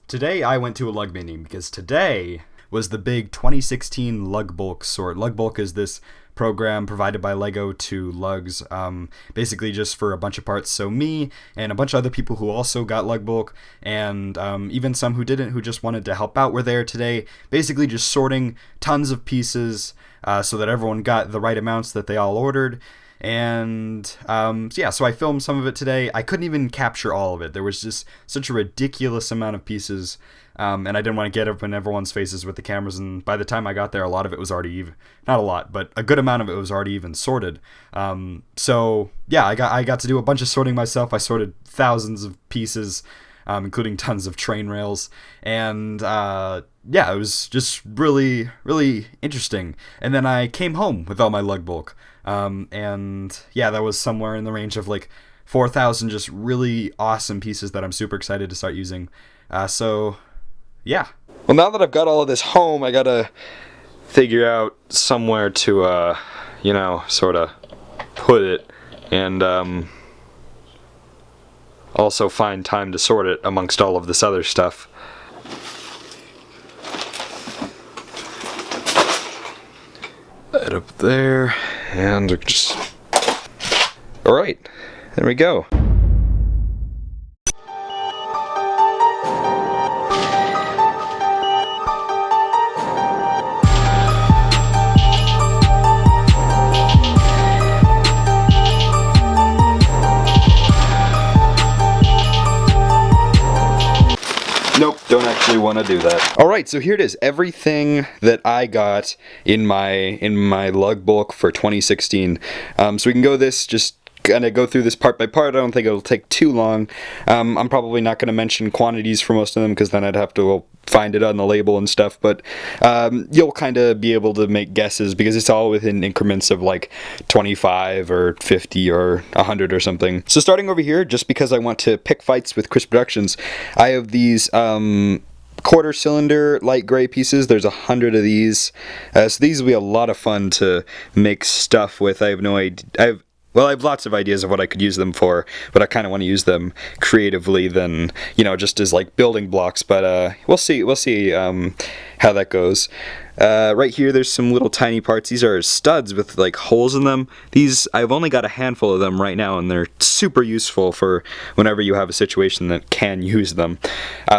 Today I went to a lug meeting because today was the big 2016 LUGBulk sort. LUGBulk is this program provided by Lego to lugs, basically just for a bunch of parts. So me and a bunch of other people who also got LUGBulk, and even some who didn't, who just wanted to help out, were there today, basically just sorting tons of pieces so that everyone got the right amounts that they all ordered. And so I filmed some of it today. I couldn't even capture all of it. There was just such a ridiculous amount of pieces, and I didn't want to get up in everyone's faces with the cameras. And by the time I got there, a lot of it was already even, not a lot, but a good amount of it was already even sorted. I got to do a bunch of sorting myself. I sorted thousands of pieces, including tons of train rails, and it was just really, really interesting. And then I came home with all my LUGBulk. That was somewhere in the range of like 4,000 just really awesome pieces that I'm super excited to start using. Well, now that I've got all of this home, I gotta figure out somewhere to, sort of put it, and also find time to sort it amongst all of this other stuff. That up there, and just... Alright, there we go. Nope, don't actually want to do that. Alright, so here it is. Everything that I got in my LUGBulk for 2016. So we can just kind of go through this part by part. I don't think it'll take too long. I'm probably not going to mention quantities for most of them because then I'd have to find it on the label and stuff, but you'll kind of be able to make guesses because it's all within increments of like 25 or 50 or 100 or something. So starting over here, just because I want to pick fights with Chris Productions, I have these quarter cylinder light gray pieces. There's 100 of these, so these will be a lot of fun to make stuff with. I have no idea. I have lots of ideas of what I could use them for, but I kind of want to use them creatively than, just as like building blocks, but we'll see how that goes. Right here there's some little tiny parts. These are studs with like holes in them. These, I've only got a handful of them right now, and they're super useful for whenever you have a situation that can use them.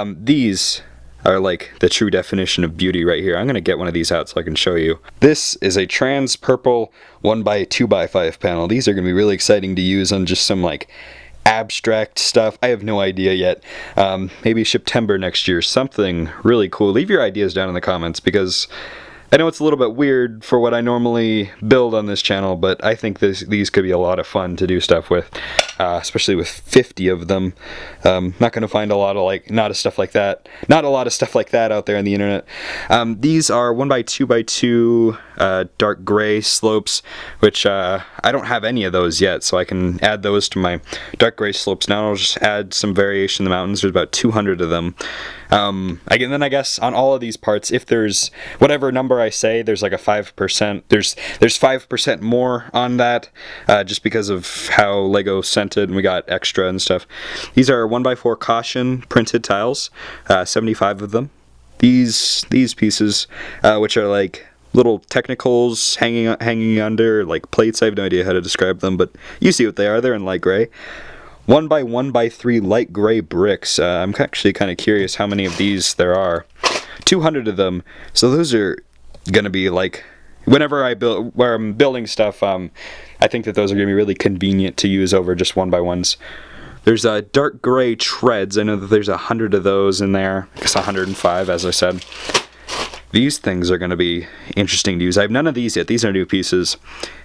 These are like the true definition of beauty right here. I'm going to get one of these out so I can show you. This is a trans purple 1x2x5 panel. These are going to be really exciting to use on just some like abstract stuff. I have no idea yet. Maybe September next year. Something really cool. Leave your ideas down in the comments because I know it's a little bit weird for what I normally build on this channel, but I think these could be a lot of fun to do stuff with, especially with 50 of them. Not going to find a lot of not a lot of stuff like that out there on the internet. These are 1x2x2 dark gray slopes, which I don't have any of those yet, so I can add those to my dark gray slopes now. I'll just add some variation in the mountains. There's about 200 of them. I guess on all of these parts, if there's whatever number I say, there's like a 5%. There's 5% more on that, just because of how Lego sent it, and we got extra and stuff. These are 1x4 caution printed tiles, 75 of them. These pieces, which are like little technicals hanging under like plates. I have no idea how to describe them, but you see what they are. They're in light gray. 1x1x3 light gray bricks. I'm actually kind of curious how many of these there are. 200 of them. So those are gonna be like, whenever I'm building stuff, I think that those are gonna be really convenient to use over just 1x1s. There's dark gray treads. I know that there's 100 of those in there. I guess 105, as I said. These things are gonna be interesting to use. I have none of these yet. These are new pieces.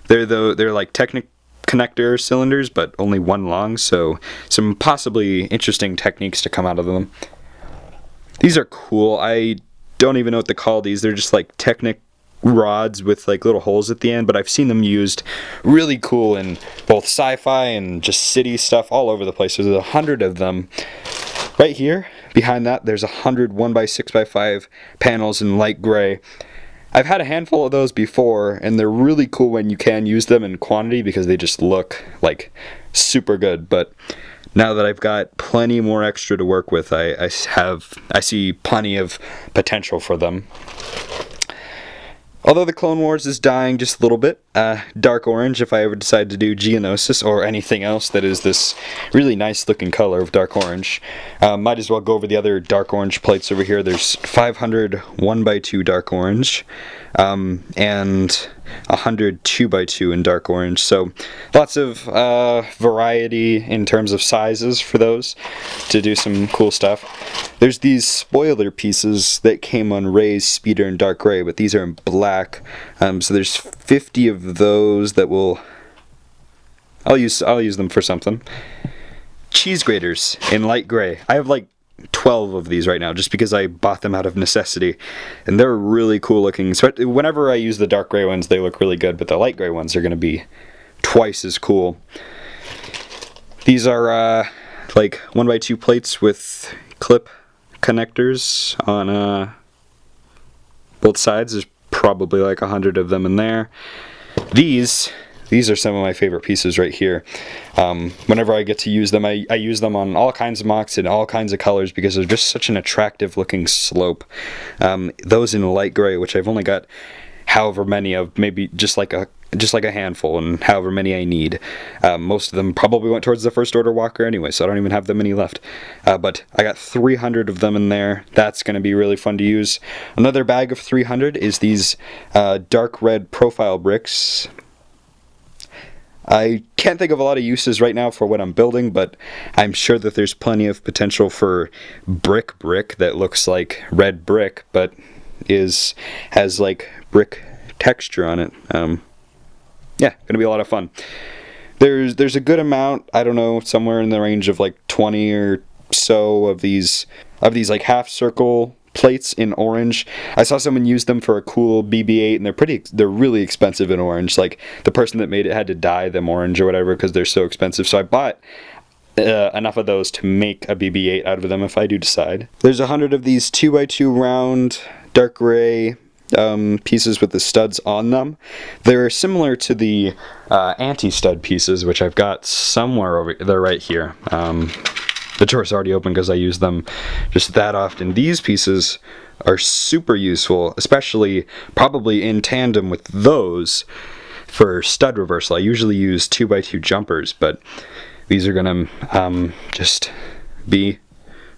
They're like connector cylinders, but only one long, so some possibly interesting techniques to come out of them. These are cool. I don't even know what to call these. They're just like Technic rods with like little holes at the end, but I've seen them used really cool in both sci-fi and just city stuff all over the place. There's 100 of them. Right here, behind that, there's 100 1x6x5 panels in light gray. I've had a handful of those before, and they're really cool when you can use them in quantity because they just look like super good, but now that I've got plenty more extra to work with, I see plenty of potential for them. Although the Clone Wars is dying just a little bit, dark orange, if I ever decide to do Geonosis or anything else that is this really nice looking color of dark orange, might as well go over the other dark orange plates over here. There's 500 1x2 dark orange, and 100 2x2 in dark orange, so lots of variety in terms of sizes for those to do some cool stuff. There's these spoiler pieces that came on Ray's Speeder in dark gray, but these are in black, so there's 50 of those that I'll use them for something. Cheese graters in light gray. I have like 12 of these right now just because I bought them out of necessity, and they're really cool looking. So whenever I use the dark gray ones, they look really good, but the light gray ones are going to be twice as cool. These are like 1x2 plates with clip connectors on both sides. There's probably like 100 of them in there. These are some of my favorite pieces right here. Whenever I get to use them, I use them on all kinds of mocks in all kinds of colors because they're just such an attractive looking slope. Those in light gray, which I've only got however many of, maybe just like a handful, and however many I need. Most of them probably went towards the First Order Walker anyway, so I don't even have that many left. But I got 300 of them in there. That's going to be really fun to use. Another bag of 300 is these dark red profile bricks. I can't think of a lot of uses right now for what I'm building, but I'm sure that there's plenty of potential for brick that looks like red brick, but has like brick texture on it. Yeah, gonna be a lot of fun. There's a good amount, I don't know, somewhere in the range of like 20 or so of these like half circle plates in orange. I saw someone use them for a cool BB-8, and they're really expensive in orange. Like, the person that made it had to dye them orange or whatever because they're so expensive. So I bought enough of those to make a BB-8 out of them if I do decide. There's 100 of these 2x2 round dark gray pieces with the studs on them. They're similar to the anti-stud pieces, which I've got somewhere over there right here. The drawer's already open because I use them just that often. These pieces are super useful, especially probably in tandem with those for stud reversal. I usually use 2x2 jumpers, but these are going to just be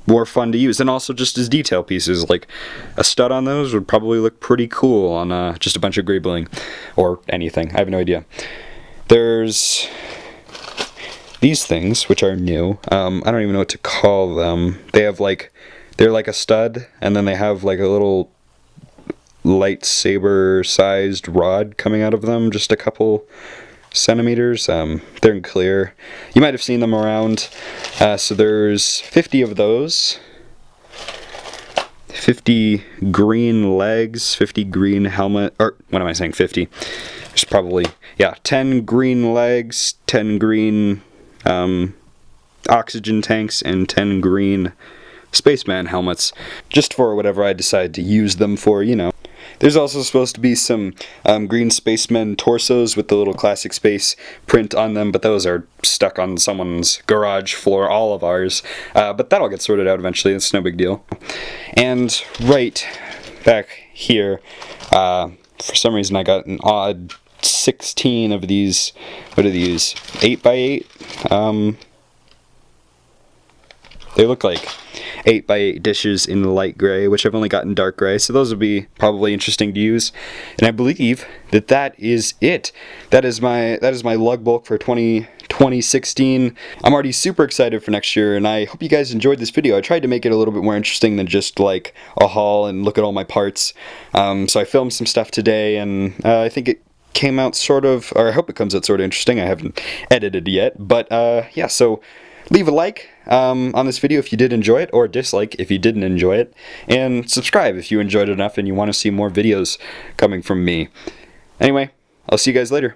more fun to use, and also just as detail pieces. Like a stud on those would probably look pretty cool on just a bunch of gray bling or anything. I have no idea. There's these things, which are new. I don't even know what to call them. They're like a stud, and then they have like a little lightsaber sized rod coming out of them, just a couple centimeters. They're in clear. You might have seen them around. So there's 50 of those. 50 green legs, 50 green helmet, or what am I saying, 50? There's probably, 10 green legs, 10 green oxygen tanks, and 10 green spaceman helmets, just for whatever I decide to use them for, you know. There's also supposed to be some green spacemen torsos with the little classic space print on them, but those are stuck on someone's garage floor, all of ours. But that'll get sorted out eventually, it's no big deal. And right back here, for some reason I got an odd 16 of these. What are these? 8x8? They look like 8x8 dishes in light gray, which I've only got in dark gray, so those would be probably interesting to use. And I believe that is it. That is my LUGBulk for 2016. I'm already super excited for next year, and I hope you guys enjoyed this video. I tried to make it a little bit more interesting than just like a haul and look at all my parts. So I filmed some stuff today, and I think it came out sort of, or I hope it comes out sort of interesting. I haven't edited yet, but yeah, so leave a like on this video if you did enjoy it, or dislike if you didn't enjoy it, and subscribe if you enjoyed it enough and you want to see more videos coming from me. Anyway, I'll see you guys later.